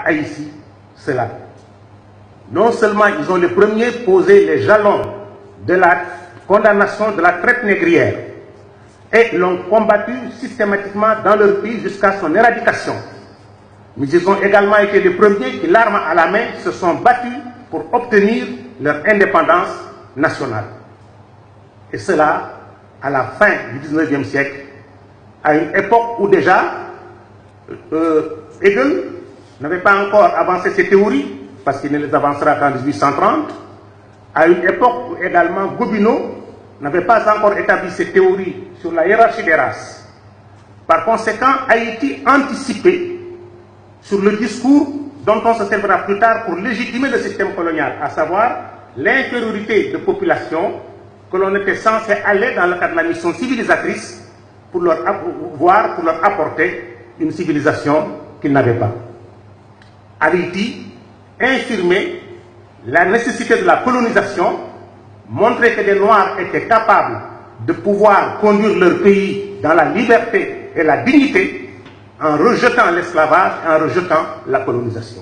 Haïti cela. Non seulement ils ont les premiers posé les jalons de la condamnation de la traite négrière et l'ont combattu systématiquement dans leur pays jusqu'à son éradication, mais ils ont également été les premiers qui, l'arme à la main, se sont battus pour obtenir leur indépendance nationale. Et cela à la fin du 19e siècle, à une époque où déjà Hegel n'avait pas encore avancé ses théories, parce qu'il ne les avancera qu'en 1830, à une époque où également Gobineau n'avait pas encore établi ses théories sur la hiérarchie des races. Par conséquent, Haïti anticipait sur le discours dont on se servira plus tard pour légitimer le système colonial, à savoir l'infériorité de population que l'on était censé aller dans le cadre de la mission civilisatrice pour leur apporter une civilisation qu'ils n'avaient pas. Haïti infirmait la nécessité de la colonisation, montrait que les Noirs étaient capables de pouvoir conduire leur pays dans la liberté et la dignité en rejetant l'esclavage et en rejetant la colonisation.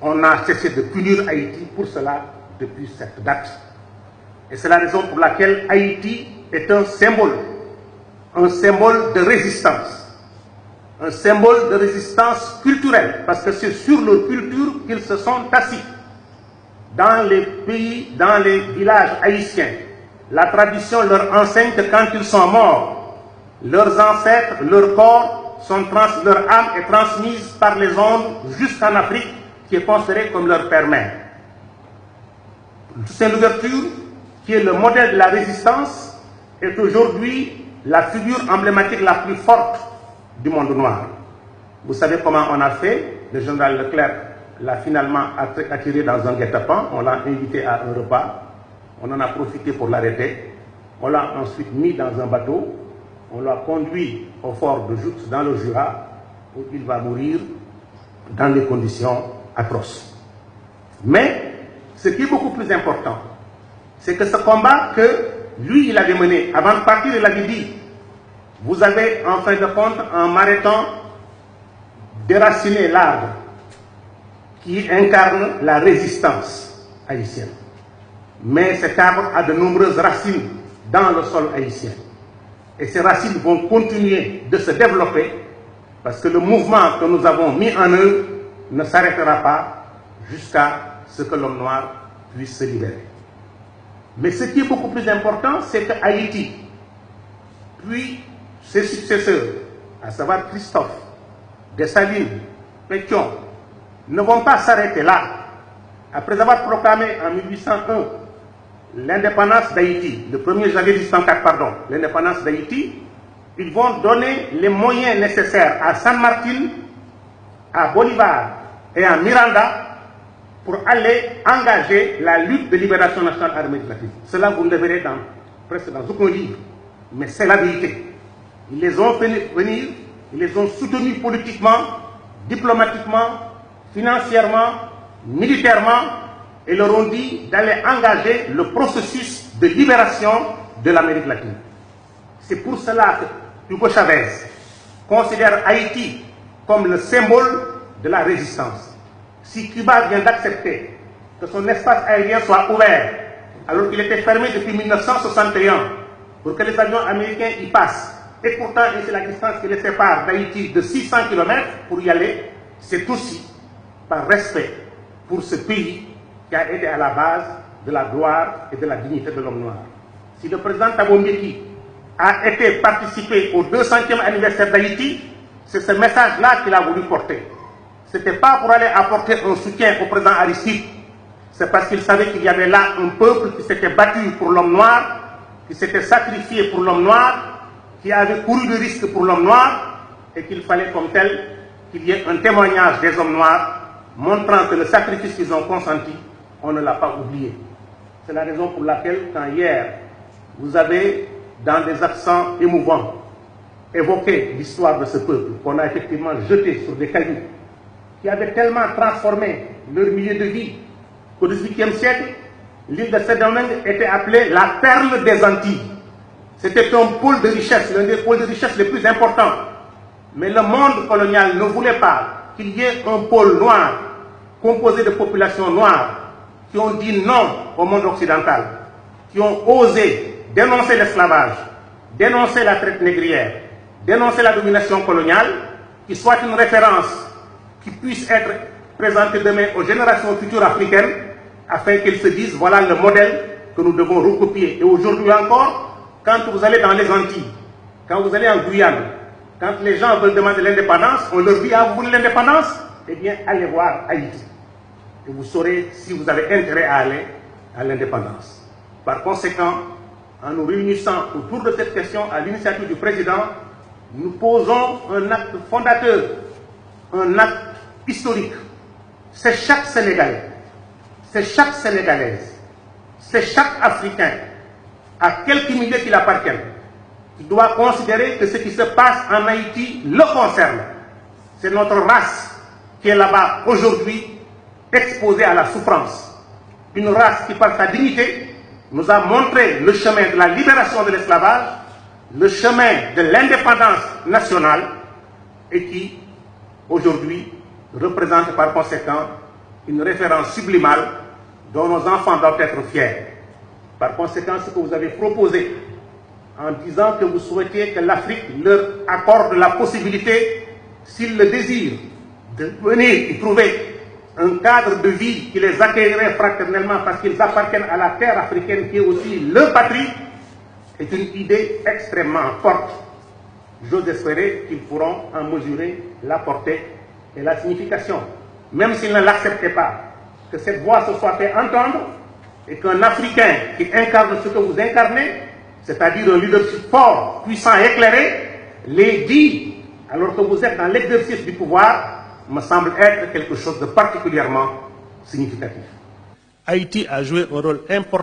On a cessé de punir Haïti pour cela depuis cette date. Et c'est la raison pour laquelle Haïti est un symbole de résistance. Un symbole de résistance culturelle, parce que c'est sur leur culture qu'ils se sont assis. Dans les pays, dans les villages haïtiens, la tradition leur enseigne que quand ils sont morts, leurs ancêtres, leur corps, leur âme est transmise par les ondes jusqu'en Afrique, qui est considérée comme leur père-mère. C'est l'ouverture qui est le modèle de la résistance, est aujourd'hui la figure emblématique la plus forte du monde noir. Vous savez comment on a fait? Le général Leclerc l'a finalement attiré dans un guet-apens, on l'a invité à un repas, on en a profité pour l'arrêter, on l'a ensuite mis dans un bateau, on l'a conduit au fort de Joux dans le Jura, où il va mourir dans des conditions atroces. Mais ce qui est beaucoup plus important, c'est que ce combat que lui, il avait mené, avant de partir, il avait dit, vous avez en fin de compte, en m'arrêtant, déraciné l'arbre qui incarne la résistance haïtienne. Mais cet arbre a de nombreuses racines dans le sol haïtien. Et ces racines vont continuer de se développer parce que le mouvement que nous avons mis en œuvre ne s'arrêtera pas jusqu'à ce que l'homme noir puisse se libérer. Mais ce qui est beaucoup plus important, c'est que Haïti, puis ses successeurs, à savoir Christophe, Dessalines, Pétion, ne vont pas s'arrêter là. Après avoir proclamé en 1801 l'indépendance d'Haïti, le 1er janvier 1804, pardon, l'indépendance d'Haïti, ils vont donner les moyens nécessaires à San Martin, à Bolivar et à Miranda pour aller engager la lutte de libération nationale en Amérique latine. Cela, vous le verrez presque dans aucun livre, mais c'est la vérité. Ils les ont fait venir, ils les ont soutenus politiquement, diplomatiquement, financièrement, militairement, et leur ont dit d'aller engager le processus de libération de l'Amérique latine. C'est pour cela que Hugo Chavez considère Haïti comme le symbole de la résistance. Si Cuba vient d'accepter que son espace aérien soit ouvert, alors qu'il était fermé depuis 1961, pour que les avions américains y passent, et pourtant c'est la distance qui les sépare d'Haïti de 600 km pour y aller, c'est aussi par respect pour ce pays qui a été à la base de la gloire et de la dignité de l'homme noir. Si le président Thabo Mbeki a été participé au 200e anniversaire d'Haïti, c'est ce message-là qu'il a voulu porter. Ce n'était pas pour aller apporter un soutien au président Aristide, c'est parce qu'il savait qu'il y avait là un peuple qui s'était battu pour l'homme noir, qui s'était sacrifié pour l'homme noir, qui avait couru de risques pour l'homme noir, et qu'il fallait comme tel qu'il y ait un témoignage des hommes noirs montrant que le sacrifice qu'ils ont consenti, on ne l'a pas oublié. C'est la raison pour laquelle, quand hier, vous avez, dans des accents émouvants, évoqué l'histoire de ce peuple, qu'on a effectivement jeté sur des cailloux, qui avaient tellement transformé leur milieu de vie qu'au XVIIIe siècle, l'île de Saint-Domingue était appelée la perle des Antilles. C'était un pôle de richesse, l'un des pôles de richesse les plus importants. Mais le monde colonial ne voulait pas qu'il y ait un pôle noir composé de populations noires qui ont dit non au monde occidental, qui ont osé dénoncer l'esclavage, dénoncer la traite négrière, dénoncer la domination coloniale, qui soit une référence qui puisse être présentée demain aux générations futures africaines, afin qu'elles se disent voilà le modèle que nous devons recopier. Et aujourd'hui encore, quand vous allez dans les Antilles, quand vous allez en Guyane, quand les gens veulent demander l'indépendance, on leur dit ah, vous voulez l'indépendance? Eh bien, allez voir Haïti. Et vous saurez si vous avez intérêt à aller à l'indépendance. Par conséquent, en nous réunissant autour de cette question à l'initiative du président, nous posons un acte fondateur, un acte historique. C'est chaque Sénégalais, c'est chaque Sénégalaise, c'est chaque Africain, à quelque milieu qu'il appartienne, qui doit considérer que ce qui se passe en Haïti le concerne. C'est notre race qui est là-bas aujourd'hui exposée à la souffrance. Une race qui, par sa dignité, nous a montré le chemin de la libération de l'esclavage, le chemin de l'indépendance nationale et qui, aujourd'hui, représente par conséquent une référence sublimale dont nos enfants doivent être fiers. Par conséquent, ce que vous avez proposé en disant que vous souhaitiez que l'Afrique leur accorde la possibilité, s'ils le désirent, de venir y trouver un cadre de vie qui les accueillerait fraternellement parce qu'ils appartiennent à la terre africaine qui est aussi leur patrie, est une idée extrêmement forte. J'ose espérer qu'ils pourront en mesurer la portée et la signification. Même s'ils ne l'acceptaient pas, que cette voix se soit fait entendre et qu'un Africain qui incarne ce que vous incarnez, c'est-à-dire un leadership fort, puissant et éclairé, les dit alors que vous êtes dans l'exercice du pouvoir, me semble être quelque chose de particulièrement significatif. Haïti a joué un rôle important